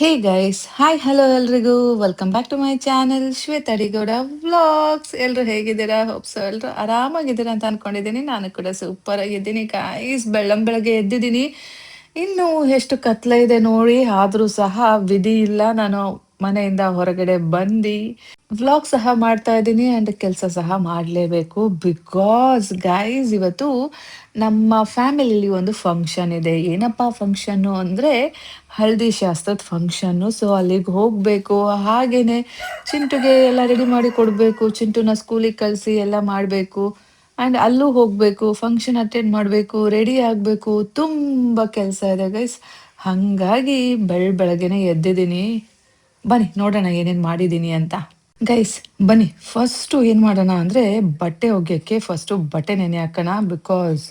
ಹೇ guys, hi hello ಎಲ್ರಿಗೂ welcome back to my channel Shweta Adigowda vlogs. ಎಲ್ರು ಹೇಗಿದ್ದೀರಾ? ಹೋಪ್ಸ್ ಎಲ್ರು ಆರಾಮಾಗಿದ್ದೀರಾ ಅಂತ ಅನ್ಕೊಂಡಿದ್ದೀನಿ. ನಾನು ಕೂಡ ಸೂಪರ್ ಆಗಿದ್ದೀನಿ ಗೈಸ್. ಬೆಳ್ಳಂಬೆಳಗ್ಗೆ ಎದ್ದಿದ್ದೀನಿ. ಇನ್ನು ಎಷ್ಟು ಕತ್ಲ ಇದೆ ನೋಡಿ, ಆದ್ರೂ ಸಹ ವಿಧಿ ಇಲ್ಲ, ನಾನು ಮನೆಯಿಂದ ಹೊರಗಡೆ ಬಂದು ವ್ಲಾಗ್ ಸಹ ಮಾಡ್ತಾ ಇದ್ದೀನಿ ಅಂಡ್ ಕೆಲಸ ಸಹ ಮಾಡಲೇಬೇಕು. ಬಿಕಾಸ್ ಗೈಸ್, ಇವತ್ತು ನಮ್ಮ ಫ್ಯಾಮಿಲಿಲಿ ಒಂದು ಫಂಕ್ಷನ್ ಇದೆ. ಏನಪ್ಪಾ ಫಂಕ್ಷನ್ನು ಅಂದರೆ ಹಳದಿ ಶಾಸ್ತ್ರದ ಫಂಕ್ಷನ್ನು. ಸೊ ಅಲ್ಲಿಗೆ ಹೋಗಬೇಕು. ಹಾಗೇನೆ ಚಿಂಟುಗೆ ಎಲ್ಲ ರೆಡಿ ಮಾಡಿ ಕೊಡಬೇಕು. ಚಿಂಟುನ ಸ್ಕೂಲಿಗೆ ಕಳಿಸಿ ಎಲ್ಲ ಮಾಡಬೇಕು. ಆ್ಯಂಡ್ ಅಲ್ಲೂ ಹೋಗಬೇಕು, ಫಂಕ್ಷನ್ ಅಟೆಂಡ್ ಮಾಡಬೇಕು, ರೆಡಿ ಆಗಬೇಕು. ತುಂಬ ಕೆಲಸ ಇದೆ ಗೈಸ್. ಹಾಗಾಗಿ ಬೆಳಗ್ಗೆನೆ ಎದ್ದಿದ್ದೀನಿ. ಬನ್ನಿ ನೋಡೋಣ ಏನೇನು ಮಾಡಿದ್ದೀನಿ ಅಂತ. ಗೈಸ್ ಬನ್ನಿ, ಫಸ್ಟು ಏನು ಮಾಡೋಣ ಅಂದರೆ ಬಟ್ಟೆ ಒಗೆಯೋಕ್ಕೆ ಫಸ್ಟು ಬಟ್ಟೆ ನೆನೆ ಹಾಕೋಣ. ಬಿಕಾಸ್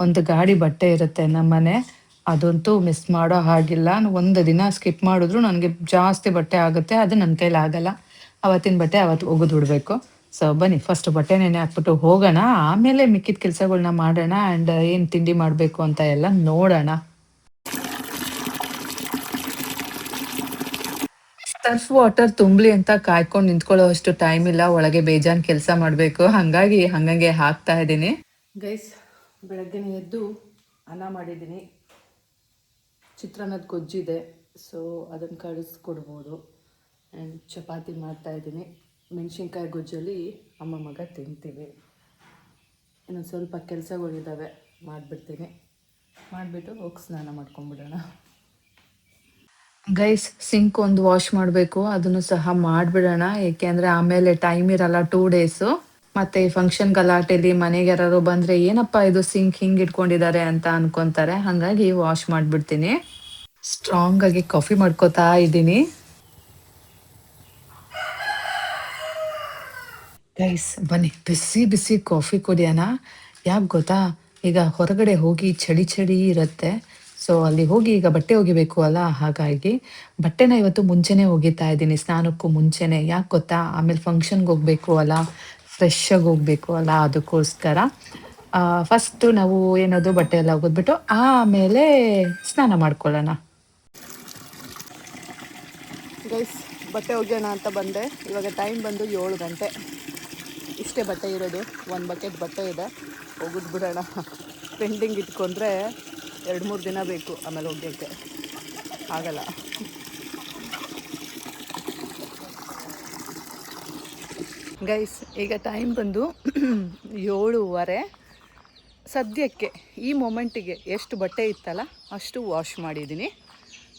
ಒಂದು ಗಾಡಿ ಬಟ್ಟೆ ಇರುತ್ತೆ ನಮ್ಮನೆ, ಅದಂತೂ ಮಿಸ್ ಮಾಡೋ ಹಾಗಿಲ್ಲ. ಒಂದು ದಿನ ಸ್ಕಿಪ್ ಮಾಡಿದ್ರು ನನಗೆ ಜಾಸ್ತಿ ಬಟ್ಟೆ ಆಗುತ್ತೆ, ಅದು ನನ್ನ ಕೈಲಿ ಆಗಲ್ಲ. ಅವತ್ತಿನ ಬಟ್ಟೆ ಅವತ್ತು ಒಗೆದು ಬಿಡಬೇಕು. ಸೊ ಬನ್ನಿ ಫಸ್ಟ್ ಬಟ್ಟೆ ನೆನೆ ಹಾಕ್ಬಿಟ್ಟು ಹೋಗೋಣ, ಆಮೇಲೆ ಮಿಕ್ಕಿದ ಕೆಲಸಗಳ್ನ ಮಾಡೋಣ. ಆ್ಯಂಡ್ ಏನು ತಿಂಡಿ ಮಾಡಬೇಕು ಅಂತ ಎಲ್ಲ ನೋಡೋಣ. ಸರ್ಫ್ ವಾಟರ್ ತುಂಬಲಿ ಅಂತ ಕಾಯ್ಕೊಂಡು ನಿಂತ್ಕೊಳ್ಳೋ ಅಷ್ಟು ಟೈಮ್ ಇಲ್ಲ, ಒಳಗೆ ಬೇಜಾನ್ ಕೆಲಸ ಮಾಡಬೇಕು. ಹಾಗಾಗಿ ಹಂಗಂಗೆ ಹಾಕ್ತಾ ಇದ್ದೀನಿ. ಗೈಸ್, ಬೆಳಗ್ಗೆನೇ ಎದ್ದು ಅನ್ನ ಮಾಡಿದ್ದೀನಿ. ಚಿತ್ರಾನ್ನದ ಗೊಜ್ಜಿದೆ, ಸೊ ಅದನ್ನು ಕಳಿಸ್ಕೊಡ್ಬೋದು. ಆ್ಯಂಡ್ ಚಪಾತಿ ಮಾಡ್ತಾಯಿದ್ದೀನಿ. ಮೆಣಸಿನ್ಕಾಯಿ ಗೊಜ್ಜಲ್ಲಿ ಅಮ್ಮ ಮಗ ತಿಂತೀವಿ. ಇನ್ನೊಂದು ಸ್ವಲ್ಪ ಕೆಲಸಗಳಿದ್ದಾವೆ, ಮಾಡಿಬಿಡ್ತೀನಿ. ಮಾಡಿಬಿಟ್ಟು ಹೋಗಿ ಸ್ನಾನ ಮಾಡ್ಕೊಂಬಿಡೋಣ. ಗೈಸ್, ಸಿಂಕ್ ಒಂದು ವಾಶ್ ಮಾಡಬೇಕು, ಅದನ್ನು ಸಹ ಮಾಡಿಬಿಡೋಣ. ಏಕೆಂದರೆ ಆಮೇಲೆ ಟೈಮ್ ಇರಲ್ಲ 2 ಡೇಸು. ಮತ್ತು ಫಂಕ್ಷನ್ ಗಲಾಟೆಲಿ ಮನೆಗೆ ಯಾರಾದ್ರು ಬಂದರೆ ಏನಪ್ಪ ಇದು ಸಿಂಕ್ ಹಿಂಗೆ ಇಟ್ಕೊಂಡಿದ್ದಾರೆ ಅಂತ ಅನ್ಕೊತಾರೆ. ಹಾಗಾಗಿ ವಾಶ್ ಮಾಡಿಬಿಡ್ತೀನಿ. ಸ್ಟ್ರಾಂಗ್ ಆಗಿ ಕಾಫಿ ಮಾಡ್ಕೋತಾ ಇದ್ದೀನಿ. ಗೈಸ್ ಬನ್ನಿ, ಬಿಸಿ ಬಿಸಿ ಕಾಫಿ ಕುಡಿಯೋಣ. ಯಾಕೆ ಗೊತ್ತಾ, ಈಗ ಹೊರಗಡೆ ಹೋಗಿ ಚಳಿ ಚಳಿ ಇರುತ್ತೆ. ಸೊ ಅಲ್ಲಿ ಹೋಗಿ ಈಗ ಬಟ್ಟೆ ಒಗಿಬೇಕು ಅಲ್ಲ, ಹಾಗಾಗಿ ಬಟ್ಟೆನ ಇವತ್ತು ಮುಂಚೆನೇ ಒಗಿತಾ ಇದ್ದೀನಿ, ಸ್ನಾನಕ್ಕೂ ಮುಂಚೆನೇ. ಯಾಕೆ ಗೊತ್ತಾ, ಆಮೇಲೆ ಫಂಕ್ಷನ್ಗೆ ಹೋಗಬೇಕು ಅಲ್ಲ, ಫ್ರೆಶ್ ಆಗಿ ಹೋಗಬೇಕು ಅಲ್ಲ, ಅದಕ್ಕೋಸ್ಕರ ಫಸ್ಟು ನಾವು ಏನದು ಬಟ್ಟೆ ಎಲ್ಲ ಒಗೆದ್ಬಿಟ್ಟು ಆಮೇಲೆ ಸ್ನಾನ ಮಾಡ್ಕೊಳ್ಳೋಣ. ಗೈಸ್, ಬಟ್ಟೆ ಒಗೆಯೋಣ ಅಂತ ಬಂದೆ. ಇವಾಗ ಟೈಮ್ ಬಂದು 7 ಗಂಟೆ. ಇಷ್ಟೇ ಬಟ್ಟೆ ಇರೋದು, ಒಂದು ಬಕೆಟ್ ಬಟ್ಟೆ ಇದೆ, ಒಗೆದು ಬಿಡೋಣ. ಪೆಂಡಿಂಗ್ ಇಟ್ಕೊಂಡ್ರೆ 2-3 ದಿನ ಬೇಕು ಆಮೇಲೆ ಒಗೆಯೋಕ್ಕೆ, ಆಗಲ್ಲ. ಗೈಸ್, ಈಗ ಟೈಮ್ ಬಂದು 7:30. ಸದ್ಯಕ್ಕೆ ಈ ಮೊಮೆಂಟಿಗೆ ಎಷ್ಟು ಬಟ್ಟೆ ಇತ್ತಲ್ಲ ಅಷ್ಟು ವಾಶ್ ಮಾಡಿದ್ದೀನಿ.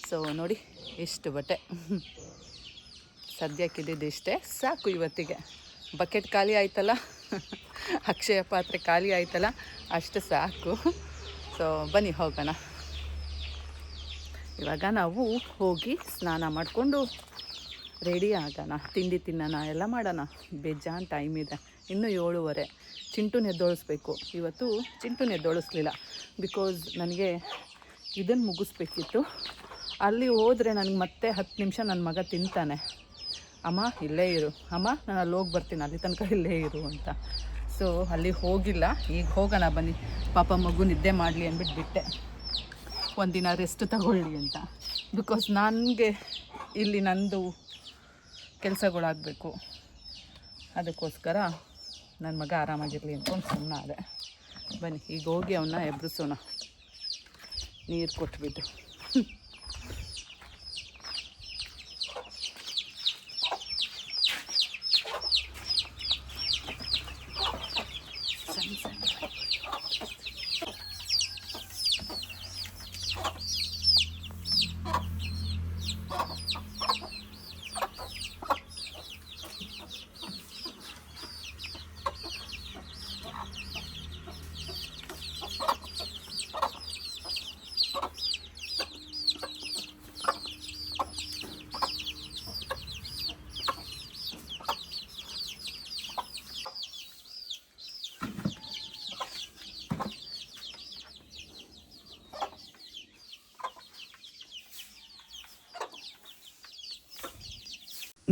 ಸೊ ನೋಡಿ ಎಷ್ಟು ಬಟ್ಟೆ. ಸದ್ಯಕ್ಕಿದ್ದಿಷ್ಟೇ ಸಾಕು ಇವತ್ತಿಗೆ. ಬಕೆಟ್ ಖಾಲಿ ಆಯ್ತಲ್ಲ, ಅಕ್ಷಯ ಪಾತ್ರೆ ಖಾಲಿ ಆಯ್ತಲ್ಲ, ಅಷ್ಟು ಸಾಕು. ಸೊ ಬನ್ನಿ ಹೋಗೋಣ. ಇವಾಗ ನಾವು ಹೋಗಿ ಸ್ನಾನ ಮಾಡಿಕೊಂಡು ರೆಡಿ ಆಗೋಣ, ತಿಂಡಿ ತಿನ್ನೋಣ, ಎಲ್ಲ ಮಾಡೋಣ. ಬೇಜಾನ್ ಟೈಮ್ ಇದೆ, ಇನ್ನೂ 7:30. ಚಿಂಟುನ ಎದ್ದೋಳಿಸ್ಬೇಕು. ಇವತ್ತು ಚಿಂಟುನ ಎದ್ದೋಳಿಸ್ಲಿಲ್ಲ, ಬಿಕಾಸ್ ನನಗೆ ಇದನ್ನು ಮುಗಿಸ್ಬೇಕಿತ್ತು. ಅಲ್ಲಿ ಹೋದರೆ ನನಗೆ ಮತ್ತೆ 10 ನಿಮಿಷ ನನ್ನ ಮಗ ತಿಂತಾನೆ. ಅಮ್ಮ ಇಲ್ಲೇ ಇರು, ಅಮ್ಮ ನಾನು ಅಲ್ಲಿ ಹೋಗಿ ಬರ್ತೀನಿ, ಅಲ್ಲಿ ತನಕ ಇಲ್ಲೇ ಇರು ಅಂತ. ಸೊ ಅಲ್ಲಿ ಹೋಗಿಲ್ಲ, ಈಗ ಹೋಗೋಣ ಬನ್ನಿ. ಪಾಪ ಮಗು ನಿದ್ದೆ ಮಾಡಲಿ ಅಂದ್ಬಿಟ್ಟು ಬಿಟ್ಟೆ, ಒಂದಿನ ರೆಸ್ಟ್ ತಗೊಳ್ಳಿ ಅಂತ. ಬಿಕಾಸ್ ನನಗೆ ಇಲ್ಲಿ ನಂದು ಕೆಲಸಗಳಾಗಬೇಕು, ಅದಕ್ಕೋಸ್ಕರ ನನ್ನ ಮಗ ಆರಾಮಾಗಿರಲಿ ಅಂದ್ಕೊಂಡು ಸುಮ್ಮನಾದೆ. ಬನ್ನಿ ಈಗ ಹೋಗಿ ಅವನ್ನ ಎಬ್ಬಿಸೋಣ, ನೀರು ಕೊಟ್ಬಿಟ್ಟು.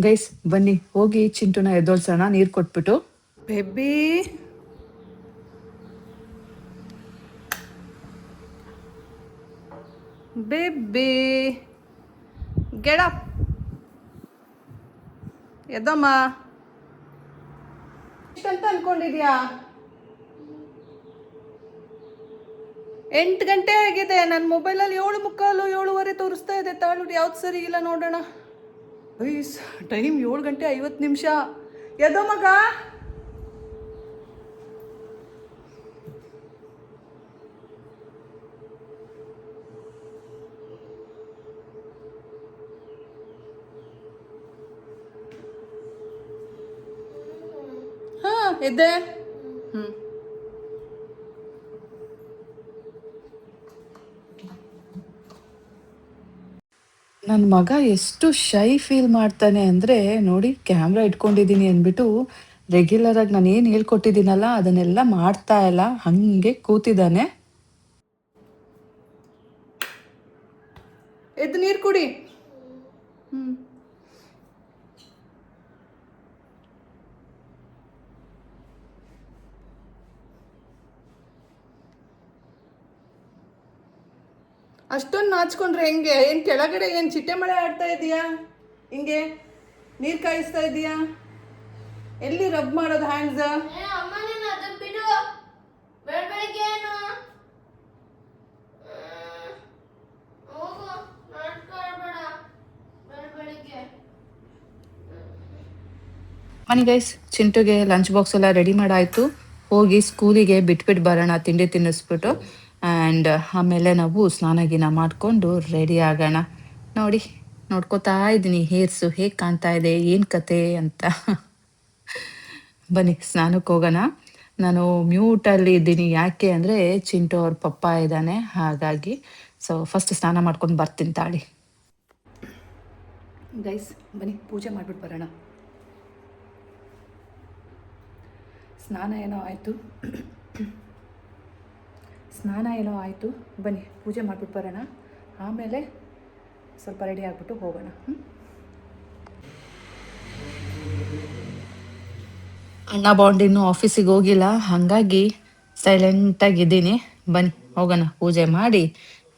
ಗೈಸ್ ಬನ್ನಿ ಹೋಗಿ ಚಿಂಟುನ ಎದ್ದೋಳ್ಸೋಣ ನೀರು ಕೊಟ್ಬಿಟ್ಟು. Baby baby get up. ಎದ್ದಮ್ಮ. ಎಷ್ಟಂತ ಅನ್ಕೊಂಡಿದ್ಯಾ? 8 ಗಂಟೆ ಆಗಿದೆ. ನನ್ನ ಮೊಬೈಲಲ್ಲಿ 7:45 7:15 ತೋರಿಸ್ತಾ ಇದೆ. ತಾಳು ಯಾವ್ದು ಸರಿ ಇಲ್ಲ ನೋಡೋಣ. Ice time 7:50. ಎದೋ ಮಗ. ಹಾಂ ಎದ್ದೆ. ನನ್ನ ಮಗ ಎಷ್ಟು ಶೈ ಫೀಲ್ ಮಾಡ್ತಾನೆ ಅಂದರೆ ನೋಡಿ, ಕ್ಯಾಮ್ರಾ ಇಟ್ಕೊಂಡಿದ್ದೀನಿ ಅಂದ್ಬಿಟ್ಟು ರೆಗ್ಯುಲರಾಗಿ ನಾನು ಏನು ಹೇಳ್ಕೊಟ್ಟಿದ್ದೀನಲ್ಲ ಅದನ್ನೆಲ್ಲ ಮಾಡ್ತಾ ಇಲ್ಲ, ಹಾಗೆ ಕೂತಿದ್ದಾನೆ. ಎದ್ದು ನೀರು ಕುಡಿ. ಅಷ್ಟೊಂದು ನಾಚ್ಕೊಂಡ್ರೆ ಹೆಂಗೆ? ಏನು ಕೆಳಗಡೆ ಏನು ಚಿಟ್ಟೆ ಮಳೆ ಆಡ್ತಾ ಇದೀಯಾ? ಹಿಂಗೆ ನೀರು ಕಾಯಿಸ್ತಾ ಇದೀಯಾ? ಎಲ್ಲಿ ರಬ್ ಮಾಡೋದು ಹ್ಯಾಂಡ್ಸ್? ಬನ್ನಿ ಗೈಸ್, ಚಿಂಟುಗೆ ಲಂಚ್ ಬಾಕ್ಸ್ ಎಲ್ಲ ರೆಡಿ ಮಾಡಾಯಿತು. ಹೋಗಿ ಸ್ಕೂಲಿಗೆ ಬಿಟ್ಬಿಟ್ಟು ಬರೋಣ, ತಿಂಡಿ ತಿನ್ನಿಸ್ಬಿಟ್ಟು. ಆ್ಯಂಡ್ ಆಮೇಲೆ ನಾವು ಸ್ನಾನ ಗೀನ ಮಾಡಿಕೊಂಡು ರೆಡಿ ಆಗೋಣ. ನೋಡಿ, ನೋಡ್ಕೋತಾ ಇದ್ದೀನಿ ಹೇರ್ಸು ಹೇಗೆ ಕಾಣ್ತಾ ಇದೆ, ಏನು ಕತೆ ಅಂತ. ಬನ್ನಿ ಸ್ನಾನಕ್ಕೆ ಹೋಗೋಣ. ನಾನು ಮ್ಯೂಟಲ್ಲಿ ಇದ್ದೀನಿ, ಯಾಕೆ ಅಂದರೆ ಚಿಂಟು ಅವ್ರ ಪಪ್ಪ ಇದ್ದಾನೆ, ಹಾಗಾಗಿ. ಸೊ ಫಸ್ಟ್ ಸ್ನಾನ ಮಾಡ್ಕೊಂಡು ಬರ್ತೀನಿ ತಾಳಿ. ಗೈಸ್ ಬನ್ನಿ ಪೂಜೆ ಮಾಡಿಬಿಟ್ಟು ಬರೋಣ. ಸ್ನಾನ ಏನೋ ಆಯಿತು. ಬನ್ನಿ ಪೂಜೆ ಮಾಡಿಬಿಟ್ಟು ಬರೋಣ, ಆಮೇಲೆ ಸ್ವಲ್ಪ ರೆಡಿ ಆಗಿಬಿಟ್ಟು ಹೋಗೋಣ. ಅಣ್ಣ ಬಾಂಡ್ ಆಫೀಸಿಗೆ ಹೋಗಿಲ್ಲ, ಹಾಗಾಗಿ ಸೈಲೆಂಟಾಗಿದ್ದೀನಿ. ಬನ್ನಿ ಹೋಗೋಣ, ಪೂಜೆ ಮಾಡಿ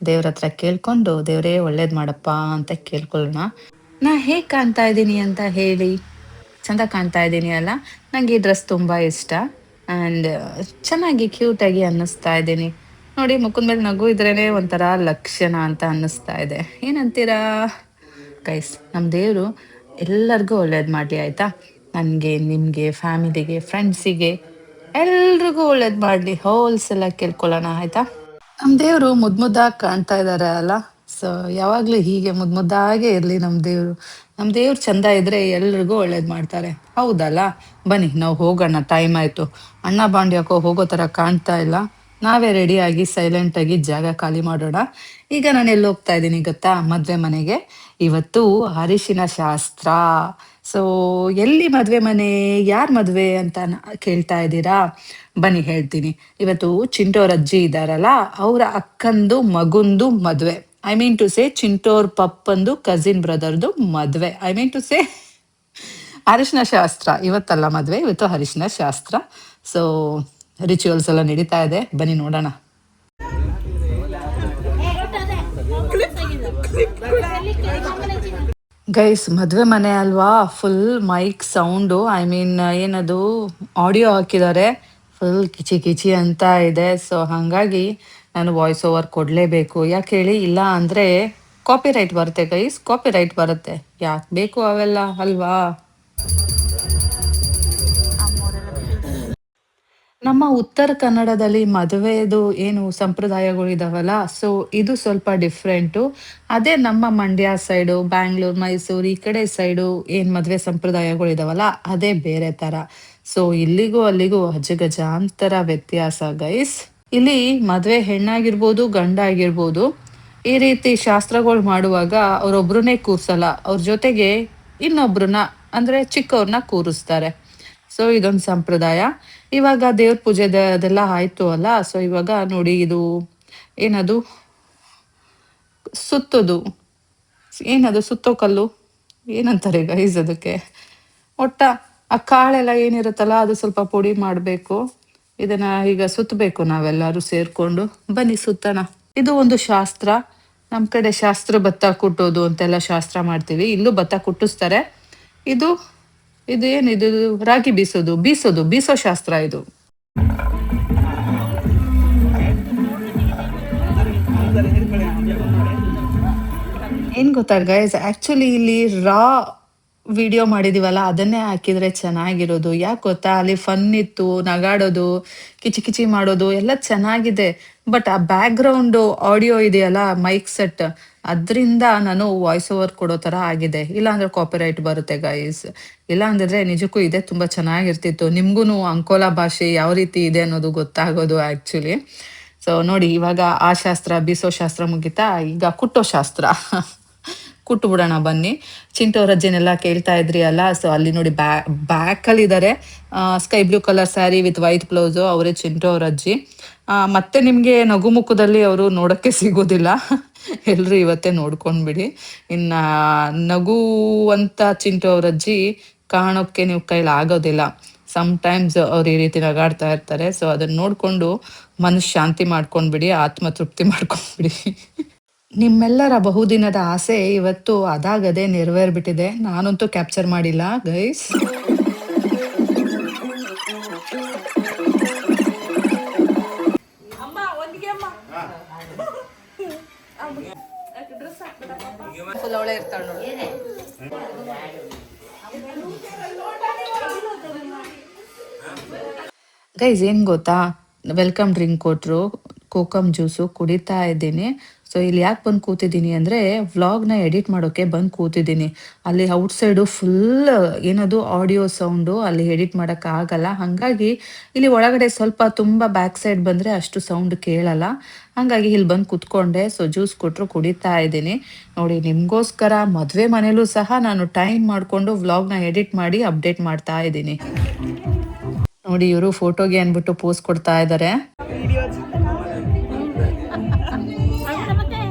ದೇವ್ರ ಹತ್ರ ಕೇಳ್ಕೊಂಡು, ದೇವರೇ ಒಳ್ಳೇದು ಮಾಡಪ್ಪ ಅಂತ ಕೇಳ್ಕೊಳ್ಳೋಣ. ನಾ ಹೇಗೆ ಕಾಣ್ತಾ ಇದ್ದೀನಿ ಅಂತ ಹೇಳಿ. ಚೆಂದ ಕಾಣ್ತಾ ಇದ್ದೀನಿ ಅಲ್ಲ? ನನಗೆ ಈ ಡ್ರೆಸ್ ತುಂಬ ಇಷ್ಟ. ಆ್ಯಂಡ್ ಚೆನ್ನಾಗಿ ಕ್ಯೂಟಾಗಿ ಅನ್ನಿಸ್ತಾ ಇದ್ದೀನಿ. ನೋಡಿ, ಮುಖದ ಮೇಲೆ ನಗು ಇದ್ರೇ ಒಂಥರ ಲಕ್ಷಣ ಅಂತ ಅನ್ನಿಸ್ತಾ ಇದೆ. ಏನಂತೀರಾ ಗೈಸ್? ನಮ್ಮ ದೇವರು ಎಲ್ಲರಿಗೂ ಒಳ್ಳೇದು ಮಾಡಲಿ, ಆಯಿತಾ? ನನಗೆ, ನಿಮಗೆ, ಫ್ಯಾಮಿಲಿಗೆ, ಫ್ರೆಂಡ್ಸಿಗೆ ಎಲ್ರಿಗೂ ಒಳ್ಳೇದು ಮಾಡಲಿ. ಹೋಲ್ಸೆಲ್ಲ ಕೇಳ್ಕೊಳ್ಳೋಣ, ಆಯಿತಾ? ನಮ್ಮ ದೇವರು ಮುದ್ದಾಗಿ ಕಾಣ್ತಾ ಇದ್ದಾರೆ ಅಲ್ಲ? ಸೊ ಯಾವಾಗಲೂ ಹೀಗೆ ಮುದ್ದಾಗೆ ಇರಲಿ ನಮ್ಮ ದೇವರು. ನಮ್ಮ ದೇವ್ರು ಚಂದ ಇದ್ರೆ ಎಲ್ರಿಗೂ ಒಳ್ಳೇದು ಮಾಡ್ತಾರೆ, ಹೌದಲ್ಲ? ಬನ್ನಿ ನಾವು ಹೋಗೋಣ, ಟೈಮ್ ಆಯಿತು. ಅಣ್ಣ ಬಾಂಡ್ ಯಾಕೋ ಹೋಗೋ ಥರ ಕಾಣ್ತಾ ಇಲ್ಲ. ನಾವೇ ರೆಡಿಯಾಗಿ ಸೈಲೆಂಟಾಗಿ ಜಾಗ ಖಾಲಿ ಮಾಡೋಣ. ಈಗ ನಾನು ಎಲ್ಲಿ ಹೋಗ್ತಾ ಇದ್ದೀನಿ ಗೊತ್ತಾ? ಮದುವೆ ಮನೆಗೆ. ಇವತ್ತು ಅರಿಶಿನ ಶಾಸ್ತ್ರ. ಸೊ ಎಲ್ಲಿ ಮದುವೆ ಮನೆ, ಯಾರು ಮದುವೆ ಅಂತ ಕೇಳ್ತಾ ಇದ್ದೀರಾ? ಬನ್ನಿ ಹೇಳ್ತೀನಿ. ಇವತ್ತು ಚಿಂಟೋರ್ ಅಜ್ಜಿ ಇದ್ದಾರಲ್ಲ, ಅವರ ಅಕ್ಕಂದು ಮಗುಂದು ಮದುವೆ. ಐ ಮೀನ್ ಟು ಸೇ ಚಿಂಟೋರ್ ಪಪ್ಪಂದು ಕಸಿನ್ ಬ್ರದರ್ದು ಮದುವೆ. ಐ ಮೀನ್ ಟು ಸೇ ಅರಿಶಿನ ಶಾಸ್ತ್ರ. ಇವತ್ತಲ್ಲ ಮದುವೆ, ಇವತ್ತು ಅರಿಶಿನ ಶಾಸ್ತ್ರ. ಸೊ ರಿಚುವಲ್ಸ್ ಎಲ್ಲ ನಡೀತಾ ಇದೆ, ಬನ್ನಿ ನೋಡೋಣ. ಗೈಸ್ ಮದುವೆ ಮನೆ ಅಲ್ವಾ, full mic sound, I mean ಏನದು ಆಡಿಯೋ ಹಾಕಿದ್ದಾರೆ, ಫುಲ್ ಕಿಚಿ ಕಿಚಿ ಅಂತ ಇದೆ. ಸೊ ಹಾಗಾಗಿ ನಾನು ವಾಯ್ಸ್ ಓವರ್ ಕೊಡಲೇಬೇಕು. ಯಾಕೆ ಹೇಳಿ? ಇಲ್ಲ ಅಂದರೆ ಕಾಪಿರೈಟ್ ಬರುತ್ತೆ ಗೈಸ್, ಕಾಪಿರೈಟ್ ಬರುತ್ತೆ. ಯಾಕೆ ಬೇಕು ಅವೆಲ್ಲ, ಅಲ್ವಾ? ನಮ್ಮ ಉತ್ತರ ಕನ್ನಡದಲ್ಲಿ ಮದುವೆದು ಏನು ಸಂಪ್ರದಾಯಗಳು ಇದಾವಲ್ಲ, ಸೊ ಇದು ಸ್ವಲ್ಪ ಡಿಫ್ರೆಂಟು. ಅದೇ ನಮ್ಮ ಮಂಡ್ಯ ಸೈಡು, ಬ್ಯಾಂಗ್ಳೂರು, ಮೈಸೂರು ಈ ಕಡೆ ಸೈಡು ಏನು ಮದುವೆ ಸಂಪ್ರದಾಯಗಳು ಇದಾವಲ್ಲ, ಅದೇ ಬೇರೆ ಥರ. ಸೊ ಇಲ್ಲಿಗೂ ಅಲ್ಲಿಗೂ ಅಜಗಜಾಂತರ ವ್ಯತ್ಯಾಸ ಗೈಸ್. ಇಲ್ಲಿ ಮದುವೆ ಹೆಣ್ಣಾಗಿರ್ಬೋದು, ಗಂಡ ಆಗಿರ್ಬೋದು, ಈ ರೀತಿ ಶಾಸ್ತ್ರಗಳು ಮಾಡುವಾಗ ಅವ್ರೊಬ್ರನ್ನೇ ಕೂರ್ಸಲ್ಲ, ಅವ್ರ ಜೊತೆಗೆ ಇನ್ನೊಬ್ರನ್ನ ಅಂದರೆ ಚಿಕ್ಕವ್ರನ್ನ ಕೂರಿಸ್ತಾರೆ. ಸೊ ಇದೊಂದು ಸಂಪ್ರದಾಯ. ಇವಾಗ ದೇವ್ರ ಪೂಜೆ ಅದೆಲ್ಲ ಆಯ್ತು ಅಲ್ಲ? ಸೊ ಇವಾಗ ನೋಡಿ, ಇದು ಏನದು ಸುತ್ತೋದು, ಏನದು ಸುತ್ತೋ ಕಲ್ಲು ಏನಂತಾರೆ ಗೈಸ್ ಅದಕ್ಕೆ? ಒಟ್ಟ ಆ ಕಾಳೆಲ್ಲ ಏನಿರುತ್ತಲ್ಲ, ಅದು ಸ್ವಲ್ಪ ಪುಡಿ ಮಾಡಬೇಕು. ಇದನ್ನ ಈಗ ಸುತ್ತಬೇಕು ನಾವೆಲ್ಲರೂ ಸೇರ್ಕೊಂಡು. ಬನ್ನಿ ಸುತ್ತಣ. ಇದು ಒಂದು ಶಾಸ್ತ್ರ. ನಮ್ಮ ಕಡೆ ಶಾಸ್ತ್ರ ಭತ್ತ ಕುಟ್ಟೋದು ಅಂತೆಲ್ಲ ಶಾಸ್ತ್ರ ಮಾಡ್ತೀವಿ. ಇಲ್ಲೂ ಭತ್ತ ಕುಟ್ಟಿಸ್ತಾರೆ. ಇದು ಇದು ಏನಿದು? ರಾಗಿ ಬೀಸೋ ಶಾಸ್ತ್ರ ಇದು. ಏನ್ ಗೊತ್ತಾ ಗೈಸ್, ಆಕ್ಚುಲಿ ಇಲ್ಲಿ ರಾ ವಿಡಿಯೋ ಮಾಡಿದೀವಲ್ಲ ಅದನ್ನೇ ಹಾಕಿದ್ರೆ ಚೆನ್ನಾಗಿರೋದು. ಯಾಕೆ ಗೊತ್ತಾ, ಅಲ್ಲಿ ಫನ್ ಇತ್ತು, ನಗಾಡೋದು, ಕಿಚಿ ಕಿಚಿ ಮಾಡೋದು ಎಲ್ಲ ಚೆನ್ನಾಗಿದೆ. ಬಟ್ ಆ ಬ್ಯಾಕ್ ಗ್ರೌಂಡ್ ಆಡಿಯೋ ಇದೆಯಲ್ಲ, ಮೈಕ್ ಸೆಟ್, ಅದರಿಂದ ನಾನು ವಾಯ್ಸ್ ಓವರ್ ಕೊಡೋ ತರ ಆಗಿದೆ. ಇಲ್ಲ ಅಂದ್ರೆ ಕಾಪಿರೈಟ್ ಬರುತ್ತೆ ಗೈಸ್. ಇಲ್ಲ ಅಂದ್ರೆ ನಿಜಕ್ಕೂ ಇದೆ ತುಂಬಾ ಚೆನ್ನಾಗಿರ್ತಿತ್ತು. ನಿಮ್ಗೂನು ಅಂಕೋಲಾ ಭಾಷೆ ಯಾವ ರೀತಿ ಇದೆ ಅನ್ನೋದು ಗೊತ್ತಾಗೋದು ಆಕ್ಚುಲಿ. ಸೊ ನೋಡಿ, ಇವಾಗ ಆ ಶಾಸ್ತ್ರ ಬೀಸೋ ಶಾಸ್ತ್ರ ಮುಗಿತಾ, ಈಗ ಕುಟ್ಟೋ ಶಾಸ್ತ್ರ. ಕುಟ್ಟು ಬಿಡೋಣ ಬನ್ನಿ. ಚಿಂಟು ಅವ್ರ ಅಜ್ಜಿನೆಲ್ಲ ಕೇಳ್ತಾ ಇದ್ರಿ ಅಲ್ಲ, ಸೊ ಅಲ್ಲಿ ನೋಡಿ ಬ್ಯಾಕ್ ಅಲ್ಲಿ ಇದಾರೆ. Sky blue colour sari with white blouse, ಅವರೇ ಚಿಂಟು ಅವ್ರ ಅಜ್ಜಿ. ಮತ್ತೆ ನಿಮ್ಗೆ ನಗುಮುಖದಲ್ಲಿ ಅವರು ನೋಡಕ್ಕೆ ಸಿಗೋದಿಲ್ಲ. ಎಲ್ರು ಇವತ್ತೇ ನೋಡ್ಕೊಂಡ್ಬಿಡಿ. ಇನ್ನ ನಗುವಂತ ಚಿಂಟು ಅವ್ರ ಅಜ್ಜಿ ಕಾಣೋಕ್ಕೆ ನೀವು ಕೈಲಿ ಆಗೋದಿಲ್ಲ. ಟೈಮ್ಸ್ ಅವ್ರು ಈ ರೀತಿ ನಗಾಡ್ತಾ ಇರ್ತಾರೆ. ಸೊ ಅದನ್ನ ನೋಡ್ಕೊಂಡು ಮನಸ್ಸು ಶಾಂತಿ ಮಾಡ್ಕೊಂಡ್ಬಿಡಿ, ಆತ್ಮ ತೃಪ್ತಿ ಮಾಡ್ಕೊಂಡ್ಬಿಡಿ. ನಿಮ್ಮೆಲ್ಲರ ಬಹುದಿನದ ಆಸೆ ಇವತ್ತು ಅದಾಗದೆ ನೆರವೇರ್ಬಿಟ್ಟಿದೆ. ನಾನಂತೂ ಕ್ಯಾಪ್ಚರ್ ಮಾಡಿಲ್ಲ ಗೈಸ್. ಫುಲ್ ಅವಳೆ ಇರ್ತಾಳೆ ನೋಡಿ. ಗೈಸ್ ಏನ್ ಗೊತ್ತಾ, ವೆಲ್ಕಮ್ ಡ್ರಿಂಕ್ ಕೊಟ್ರು, ಕೋಕಮ್ ಜ್ಯೂಸು ಕುಡಿತಾ ಇದ್ದೀನಿ. ಸೊ ಇಲ್ಲಿ ಯಾಕೆ ಬಂದು ಕೂತಿದ್ದೀನಿ ಅಂದರೆ, ವ್ಲಾಗ್ನ ಎಡಿಟ್ ಮಾಡೋಕ್ಕೆ ಬಂದು ಕೂತಿದ್ದೀನಿ. ಅಲ್ಲಿ ಔಟ್ಸೈಡು ಫುಲ್ ಏನದು ಆಡಿಯೋ ಸೌಂಡು, ಅಲ್ಲಿ ಎಡಿಟ್ ಮಾಡೋಕ್ಕಾಗಲ್ಲ. ಹಾಗಾಗಿ ಇಲ್ಲಿ ಒಳಗಡೆ ಸ್ವಲ್ಪ ತುಂಬ ಬ್ಯಾಕ್ ಸೈಡ್ ಬಂದರೆ ಅಷ್ಟು ಸೌಂಡ್ ಕೇಳಲ್ಲ. ಹಾಗಾಗಿ ಇಲ್ಲಿ ಬಂದು ಕೂತ್ಕೊಂಡೆ. ಸೊ ಜ್ಯೂಸ್ ಕೊಟ್ಟರು, ಕುಡಿತಾ ಇದ್ದೀನಿ ನೋಡಿ. ನಿಮಗೋಸ್ಕರ ಮದುವೆ ಮನೇಲೂ ಸಹ ನಾನು ಟೈಮ್ ಮಾಡಿಕೊಂಡು ವ್ಲಾಗ್ನ ಎಡಿಟ್ ಮಾಡಿ ಅಪ್ಡೇಟ್ ಮಾಡ್ತಾ ಇದ್ದೀನಿ ನೋಡಿ. ಇವರು ಫೋಟೋಗೆ ಅಂದ್ಬಿಟ್ಟು ಪೋಸ್ ಕೊಡ್ತಾ ಇದ್ದಾರೆ.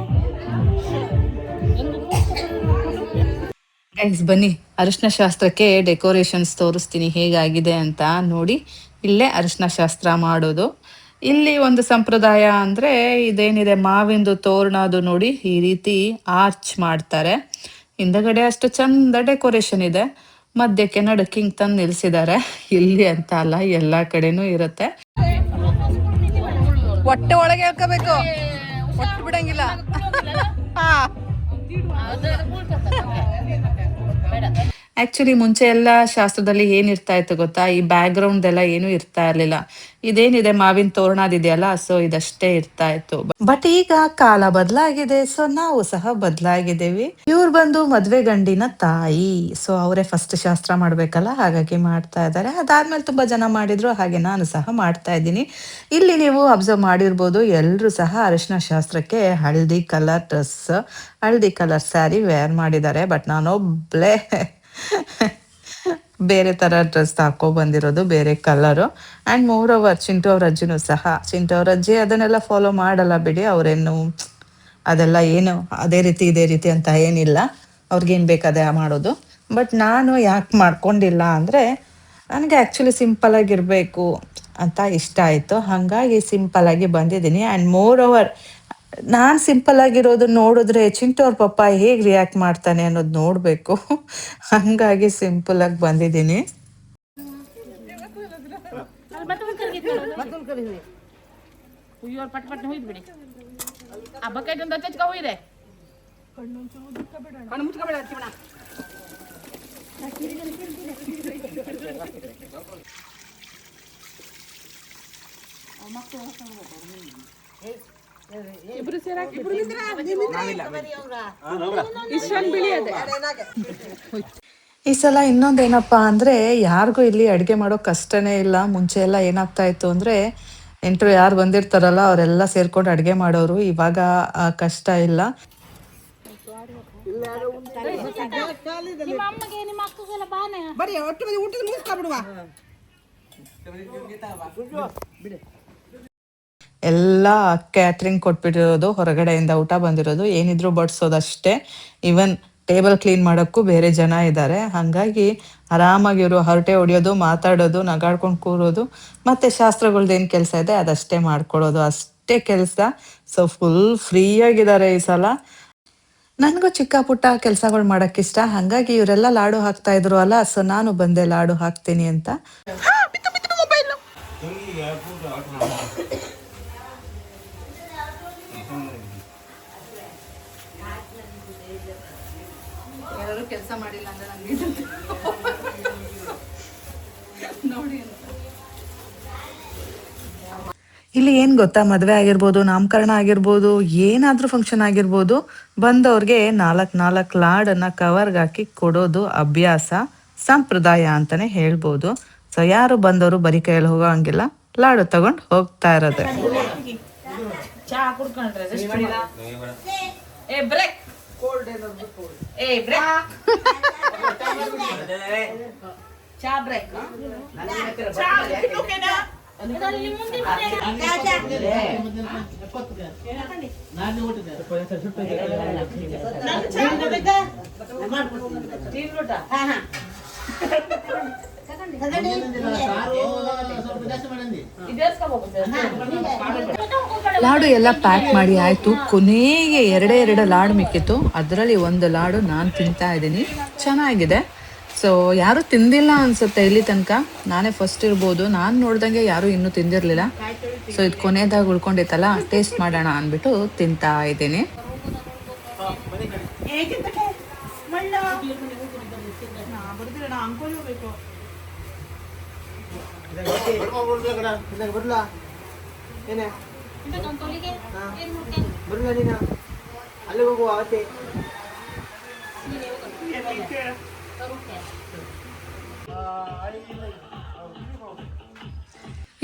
ಗೈಸ್ ಬನ್ನಿ, ಅರಿಶಿನ ಶಾಸ್ತ್ರಕ್ಕೆ ಡೆಕೋರೇಷನ್ಸ್ ತೋರಿಸ್ತೀನಿ ಹೇಗಾಗಿದೆ ಅಂತ ನೋಡಿ. ಇಲ್ಲೇ ಅರಿಶಿನ ಶಾಸ್ತ್ರ ಮಾಡೋದು. ಇಲ್ಲಿ ಒಂದು ಸಂಪ್ರದಾಯ ಅಂದರೆ ಇದೇನಿದೆ, ಮಾವಿಂದು ತೋರಣ, ಅದು ನೋಡಿ ಈ ರೀತಿ ಆರ್ಚ್ ಮಾಡ್ತಾರೆ. ಹಿಂದಗಡೆ ಅಷ್ಟು ಚಂದ ಡೆಕೋರೇಷನ್ ಇದೆ. ಮಧ್ಯಕ್ಕೆ ನಡಕ್ಕೆ ಹಿಂಗೆ ತಂದು ನಿಲ್ಸಿದ್ದಾರೆ. ಇಲ್ಲಿ ಅಂತ ಅಲ್ಲ, ಎಲ್ಲ ಕಡೆನೂ ಇರುತ್ತೆ. ಹೊಟ್ಟೆ ಒಳಗೆ ಹಾಕಬೇಕು, ಹೊಟ್ಟು ಬಿಡಂಗಿಲ್ಲ. ಆಕ್ಚುಲಿ ಮುಂಚೆ ಎಲ್ಲ ಶಾಸ್ತ್ರದಲ್ಲಿ ಏನಿರ್ತಾ ಇತ್ತು ಗೊತ್ತಾ, ಈ ಬ್ಯಾಕ್ ಗ್ರೌಂಡ್ ಎಲ್ಲ ಏನು ಇರ್ತಾ ಇರ್ಲಿಲ್ಲ. ಇದೇನಿದೆ ಮಾವಿನ ತೋರಣದಿದೆಯಲ್ಲ, ಸೊ ಇದಷ್ಟೇ ಇರ್ತಾ ಇತ್ತು. ಬಟ್ ಈಗ ಕಾಲ ಬದಲಾಗಿದೆ, ಸೊ ನಾವು ಸಹ ಬದಲಾಗಿದ್ದೇವೆ. ಇವ್ರು ಬಂದು ಮದ್ವೆ ಗಂಡಿನ ತಾಯಿ, ಸೊ ಅವರೇ ಫಸ್ಟ್ ಶಾಸ್ತ್ರ ಮಾಡ್ಬೇಕಲ್ಲ, ಹಾಗಾಗಿ ಮಾಡ್ತಾ ಇದ್ದಾರೆ. ಅದಾದ್ಮೇಲೆ ತುಂಬಾ ಜನ ಮಾಡಿದ್ರು, ಹಾಗೆ ನಾನು ಸಹ ಮಾಡ್ತಾ ಇದ್ದೀನಿ. ಇಲ್ಲಿ ನೀವು ಅಬ್ಸರ್ವ್ ಮಾಡಿರ್ಬೋದು, ಎಲ್ರು ಸಹ ಅರಿಶಿನ ಶಾಸ್ತ್ರಕ್ಕೆ ಹಳದಿ ಕಲರ್ ಡ್ರೆಸ್, ಹಳದಿ ಕಲರ್ ಸ್ಯಾರಿ ವೇರ್ ಮಾಡಿದ್ದಾರೆ. ಬಟ್ ನಾನೊಬ್ಳೆ ಬೇರೆ ತರ ಡ್ರೆಸ್ ಹಾಕೋ ಬಂದಿರೋದು, ಬೇರೆ colour. And more over Chintu ಅವ್ರ ಅಜ್ಜಿನೂ ಸಹ, ಚಿಂಟು ಅವ್ರ ಅಜ್ಜಿ ಅದನ್ನೆಲ್ಲ ಫಾಲೋ ಮಾಡಲ್ಲ ಬಿಡಿ. ಅವ್ರೇನು ಅದೆಲ್ಲ ಏನು ಅದೇ ರೀತಿ ಇದೇ ರೀತಿ ಅಂತ ಏನಿಲ್ಲ, ಅವ್ರಿಗೇನು ಬೇಕಾದೆ ಮಾಡೋದು. ಬಟ್ ನಾನು ಯಾಕೆ ಮಾಡ್ಕೊಂಡಿಲ್ಲ ಅಂದರೆ, ನನಗೆ ಆ್ಯಕ್ಚುಲಿ ಸಿಂಪಲ್ ಆಗಿರಬೇಕು ಅಂತ ಇಷ್ಟ ಆಯಿತು. ಹಾಗಾಗಿ ಸಿಂಪಲ್ ಆಗಿ ಬಂದಿದ್ದೀನಿ. ಆ್ಯಂಡ್ ಮೋರ್ ಓವರ್ ನಾನು ಸಿಂಪಲ್ ಆಗಿರೋದು ನೋಡಿದ್ರೆ ಚಿಂಟು ಅವ್ರ ಪಪ್ಪ ಹೇಗೆ ರಿಯಾಕ್ಟ್ ಮಾಡ್ತಾನೆ ಅನ್ನೋದು ನೋಡಬೇಕು. ಹಾಗಾಗಿ ಸಿಂಪಲ್ ಆಗಿ ಬಂದಿದ್ದೀನಿ. ಈ ಸಲ ಇನ್ನೊಂದೇನಪ್ಪಾ ಅಂದ್ರೆ, ಯಾರಿಗೂ ಇಲ್ಲಿ ಅಡುಗೆ ಮಾಡೋ ಕಷ್ಟನೇ ಇಲ್ಲ. ಮುಂಚೆ ಎಲ್ಲ ಏನಾಗ್ತಾ ಇತ್ತು ಅಂದ್ರೆ, ನೆಂಟರು ಯಾರು ಬಂದಿರ್ತಾರಲ್ಲ ಅವರೆಲ್ಲ ಸೇರ್ಕೊಂಡು ಅಡುಗೆ ಮಾಡೋರು. ಇವಾಗ ಕಷ್ಟ ಇಲ್ಲ. ಎಲ್ಲ ಕ್ಯಾಟ್ರಿಂಗ್ ಕೊಟ್ಬಿಟ್ಟಿರೋದು, ಹೊರಗಡೆಯಿಂದ ಊಟ ಬಂದಿರೋದು, ಏನಿದ್ರು ಬಡಿಸೋದಷ್ಟೇ. ಈವನ್ ಟೇಬಲ್ ಕ್ಲೀನ್ ಮಾಡೋಕ್ಕೂ ಬೇರೆ ಜನ ಇದ್ದಾರೆ. ಹಾಗಾಗಿ ಆರಾಮಾಗಿ ಇವರು ಹರಟೆ ಹೊಡಿಯೋದು, ಮಾತಾಡೋದು, ನಗಾಡ್ಕೊಂಡು ಕೂರೋದು, ಮತ್ತೆ ಶಾಸ್ತ್ರಗಳ್ದೇನು ಕೆಲಸ ಇದೆ ಅದಷ್ಟೇ ಮಾಡ್ಕೊಳ್ಳೋದು, ಅಷ್ಟೇ ಕೆಲಸ. ಸೊ ಫುಲ್ ಫ್ರೀ ಆಗಿದ್ದಾರೆ ಈ ಸಲ. ನನಗೂ ಚಿಕ್ಕ ಪುಟ್ಟ ಕೆಲಸಗಳು ಮಾಡೋಕ್ಕಿಷ್ಟ. ಹಾಗಾಗಿ ಇವರೆಲ್ಲ ಲಾಡು ಹಾಕ್ತಾ ಇದ್ರು ಅಲ್ಲ, ಸೊ ನಾನು ಬಂದೆ ಲಾಡು ಹಾಕ್ತೀನಿ ಅಂತ. ಯಾರು ಕೆಲಸ ಮಾಡಿಲ್ಲ ಅಂದ್ರೆ ನನಗೆ ನೋಡಿ ಅಂತ. ಇಲ್ಲಿ ಏನು ಗೊತ್ತಾ, ಮದುವೆ ಆಗಿರ್ಬೋದು, ನಾಮಕರಣ ಆಗಿರ್ಬೋದು, ಏನಾದರೂ ಫಂಕ್ಷನ್ ಆಗಿರ್ಬೋದು, ಬಂದವ್ರಿಗೆ 4 ಲಾಡನ್ನು ಕವರ್ಗೆ ಹಾಕಿ ಕೊಡೋದು ಅಭ್ಯಾಸ, ಸಂಪ್ರದಾಯ ಅಂತಲೇ ಹೇಳ್ಬೋದು. ಸೊ ಯಾರು ಬಂದವರು ಬರೀ ಕೈಯಲ್ಲಿ ಹೋಗೋ ಹಂಗಿಲ್ಲ, ಲಾಡು ತಗೊಂಡು ಹೋಗ್ತಾ ಇರೋದೆ. ಲಾಡು ಎಲ್ಲ ಪ್ಯಾಕ್ ಮಾಡಿ ಆಯ್ತು. ಕೊನೆಗೆ 2 ಲಾಡು ಮಿಕ್ಕಿತ್ತು. ಅದರಲ್ಲಿ 1 ಲಾಡು ನಾನು ತಿಂತಾ ಇದ್ದೀನಿ. ಚೆನ್ನಾಗಿದೆ. ಸೊ ಯಾರು ತಿಂದಿಲ್ಲ ಅನ್ಸುತ್ತೆ ಇಲ್ಲಿ ತನಕ, ನಾನೇ ಫಸ್ಟ್ ಇರ್ಬೋದು. ನಾನು ನೋಡ್ದಂಗೆ ಯಾರು ಇನ್ನೂ ತಿಂದಿರಲಿಲ್ಲ. ಸೊ ಇದು ಕೊನೆಯದಾಗಿ ಉಳ್ಕೊಂಡಿತ್ತಲ್ಲ, ಟೇಸ್ಟ್ ಮಾಡೋಣ ಅಂದ್ಬಿಟ್ಟು ತಿಂತಾ ಇದ್ದೀನಿ.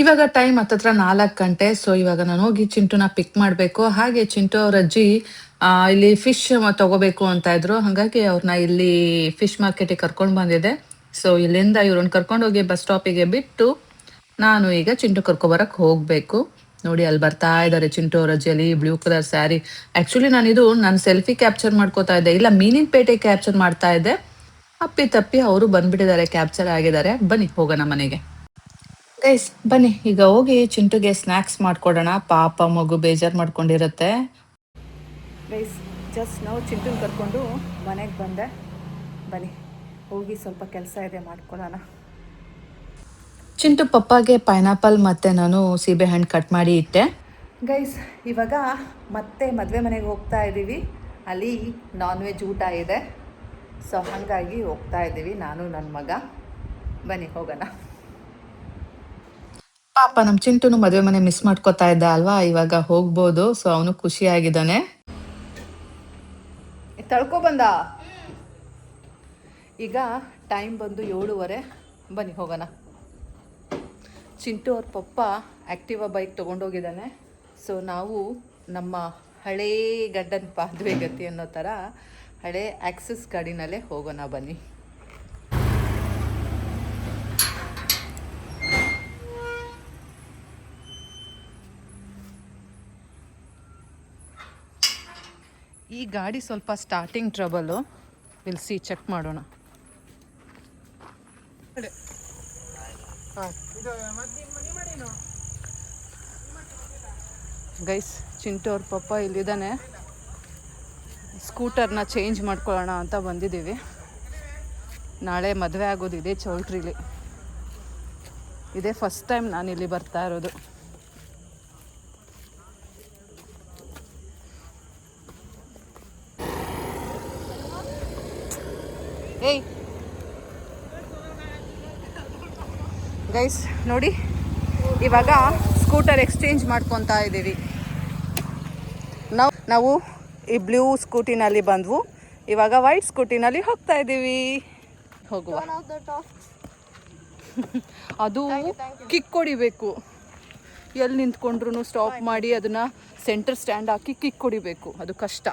ಇವಾಗ ಟೈಮ್ ಹತ್ತತ್ರ 4 ಗಂಟೆ. ಸೊ ಇವಾಗ ನಾನು ಹೋಗಿ ಚಿಂಟುನ ಪಿಕ್ ಮಾಡಬೇಕು. ಹಾಗೆ ಚಿಂಟು ಅವ್ರ ಅಜ್ಜಿ ಇಲ್ಲಿ ಫಿಶ್ ತಗೋಬೇಕು ಅಂತ ಇದ್ರು. ಹಾಗಾಗಿ ಅವ್ರನ್ನ ಇಲ್ಲಿ ಫಿಶ್ ಮಾರ್ಕೆಟಿಗೆ ಕರ್ಕೊಂಡು ಬಂದಿದೆ. ಸೊ ಇಲ್ಲಿಂದ ಇವ್ರನ್ನ ಕರ್ಕೊಂಡೋಗಿ ಬಸ್ ಸ್ಟಾಪಿಗೆ ಬಿಟ್ಟು ನಾನು ಈಗ ಚಿಂಟು ಕರ್ಕೊಬರಕ್ಕೆ ಹೋಗಬೇಕು. ನೋಡಿ ಅಲ್ಲಿ ಬರ್ತಾ ಇದ್ದಾರೆ ಚಿಂಟು ಅವ್ರ ಅಜ್ಜಿಯಲ್ಲಿ ಬ್ಲೂ ಕಲರ್ ಸ್ಯಾರಿ. ಆ್ಯಕ್ಚುಲಿ ನಾನಿದು ನನ್ನ ಸೆಲ್ಫಿ ಕ್ಯಾಪ್ಚರ್ ಮಾಡ್ಕೋತಾ ಇದ್ದೆ, ಇಲ್ಲ ಮೀನಿನ ಪೇಟೆ ಕ್ಯಾಪ್ಚರ್ ಮಾಡ್ತಾ ಇದ್ದೆ. ಅಪ್ಪಿ ತಪ್ಪಿ ಅವರು ಬಂದ್ಬಿಟ್ಟಿದ್ದಾರೆ, ಕ್ಯಾಪ್ಚರ್ ಆಗಿದ್ದಾರೆ. ಬನ್ನಿ ಹೋಗೋಣ ಮನೆಗೆ. ಗೈಸ್ ಬನ್ನಿ ಈಗ ಹೋಗಿ ಚಿಂಟುಗೆ ಸ್ನ್ಯಾಕ್ಸ್ ಮಾಡ್ಕೊಡೋಣ. ಪಾಪ ಮಗು ಬೇಜಾರು ಮಾಡ್ಕೊಂಡಿರುತ್ತೆ. ಗೈಸ್ ಜಸ್ಟ್ ನಾವು ಚಿಂಟುನ ಕರ್ಕೊಂಡು ಮನೆಗೆ ಬಂದೆ. ಬನ್ನಿ ಹೋಗಿ ಸ್ವಲ್ಪ ಕೆಲಸ ಇದೆ ಮಾಡ್ಕೊಳ್ಳೋಣ. ಚಿಂಟು ಪಪ್ಪಾಗೆ ಪೈನಾಪಲ್ ಮತ್ತು ನಾನು ಸೀಬೆಹಣ್ಣು ಕಟ್ ಮಾಡಿ ಇಟ್ಟೆ. ಗೈಸ್ ಇವಾಗ ಮತ್ತೆ ಮದುವೆ ಮನೆಗೆ ಹೋಗ್ತಾ ಇದ್ದೀವಿ. ಅಲ್ಲಿ ನಾನ್ ವೆಜ್ ಊಟ ಇದೆ. ಸೊ ಹಾಗಾಗಿ ಹೋಗ್ತಾ ಇದ್ದೀವಿ ನಾನು ನನ್ನ ಮಗ. ಬನ್ನಿ ಹೋಗೋಣ. ಪಾಪ ನಮ್ಮ ಚಿಂಟುನು ಮದುವೆ ಮನೆ ಮಿಸ್ ಮಾಡ್ಕೋತಾ ಇದ್ದ ಅಲ್ವಾ, ಇವಾಗ ಹೋಗ್ಬೋದು. ಸೊ ಅವನು ಖುಷಿಯಾಗಿದ್ದಾನೆ. ತಳ್ಕೊಬಂದ. ಈಗ ಟೈಮ್ ಬಂದು 7:15. ಬನ್ನಿ ಹೋಗೋಣ. ಚಿಂಟು ಅವ್ರ ಪಪ್ಪ ಆ್ಯಕ್ಟಿವಾ ಬೈಕ್ ತೊಗೊಂಡೋಗಿದ್ದಾನೆ. ಸೊ ನಾವು ನಮ್ಮ ಹಳೇ ಗಡ್ಡನ ಪಾದುವೆ ಗತಿ ಅನ್ನೋ ಥರ ಹಳೇ ಆಕ್ಸಿಸ್ ಗಾಡಿನಲ್ಲೇ ಹೋಗೋಣ ಬನ್ನಿ. ಈ ಗಾಡಿ ಸ್ವಲ್ಪ ಸ್ಟಾರ್ಟಿಂಗ್ ಟ್ರಬಲು. ವಿಲ್ಸಿ ಚೆಕ್ ಮಾಡೋಣ. ಗೈಸ್ ಚಿಂಟು ಅವ್ರ ಪಪ್ಪ ಇಲ್ಲಿದ್ದಾನೆ. ಸ್ಕೂಟರ್ನ ಚೇಂಜ್ ಮಾಡ್ಕೊಳ್ಳೋಣ ಅಂತ ಬಂದಿದ್ದೀವಿ. ನಾಳೆ ಮದುವೆ ಆಗೋದು ಇದೇ ಚೌಲ್ಟ್ರಿಲಿ. ಇದೇ ಫಸ್ಟ್ ಟೈಮ್ ನಾನಿಲ್ಲಿ ಬರ್ತಾ ಇರೋದು. ಏಯ್ ಗೈಸ್ ನೋಡಿ, ಇವಾಗ ಸ್ಕೂಟರ್ ಎಕ್ಸ್ಚೇಂಜ್ ಮಾಡ್ಕೊತಾ ಇದ್ದೀವಿ. ನಾವು ಈ ಬ್ಲೂ ಸ್ಕೂಟಿನಲ್ಲಿ ಬಂದ್ವು, ಇವಾಗ ವೈಟ್ ಸ್ಕೂಟಿನಲ್ಲಿ ಹೋಗ್ತಾ ಇದ್ದೀವಿ. ಹೋಗುವ. ಅದು ಕಿಕ್ ಹೊಡಿಬೇಕು. ಎಲ್ಲಿ ನಿಂತ್ಕೊಂಡ್ರು ಸ್ಟಾಪ್ ಮಾಡಿ ಅದನ್ನು ಸೆಂಟರ್ ಸ್ಟ್ಯಾಂಡ್ ಹಾಕಿ ಕಿಕ್ ಹೊಡಿಬೇಕು. ಅದು ಕಷ್ಟ.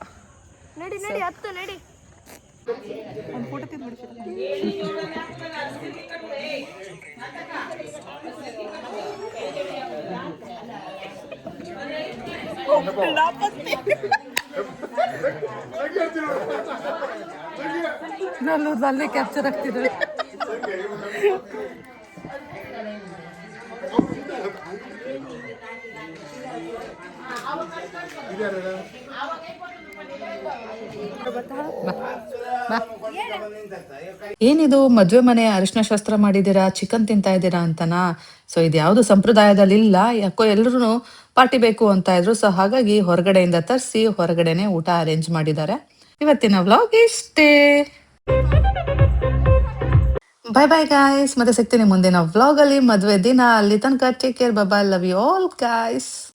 ನಾನು ಅಲ್ಲೇ ಕ್ಯಾಪ್ಚರ್ ಆಗ್ತಿದ್ರೆ. ಬಾ, ಬಾ. ಏನಿದು ಮದ್ವೆ ಮನೆ ಅರಿಶಿನ ಶಾಸ್ತ್ರ ಮಾಡಿದೀರಾ, ಚಿಕನ್ ತಿಂತಾ ಇದ್ದೀರಾ ಅಂತನಾ? ಸೊ ಇದು ಯಾವ್ದು ಸಂಪ್ರದಾಯದಲ್ಲಿ ಇಲ್ಲ, ಯಾಕೋ ಎಲ್ರು ಪಾರ್ಟಿ ಬೇಕು ಅಂತ ಇದ್ರು. ಸೊ ಹಾಗಾಗಿ ಹೊರಗಡೆಯಿಂದ ತರಿಸಿ ಹೊರಗಡೆನೆ ಊಟ ಅರೇಂಜ್ ಮಾಡಿದ್ದಾರೆ. ಇವತ್ತಿನ ವ್ಲಾಗ್ ಇಷ್ಟೇ. ಬಾಯ್ ಬಾಯ್ ಗಾಯ್ಸ್, ಮತ್ತೆ ಸಿಗ್ತೀನಿ ಮುಂದಿನ ವ್ಲಾಗ್ ಅಲ್ಲಿ ಮದ್ವೆ ದಿನ. ಅಲ್ಲಿ ತನಕ take care, bye, love you all guys.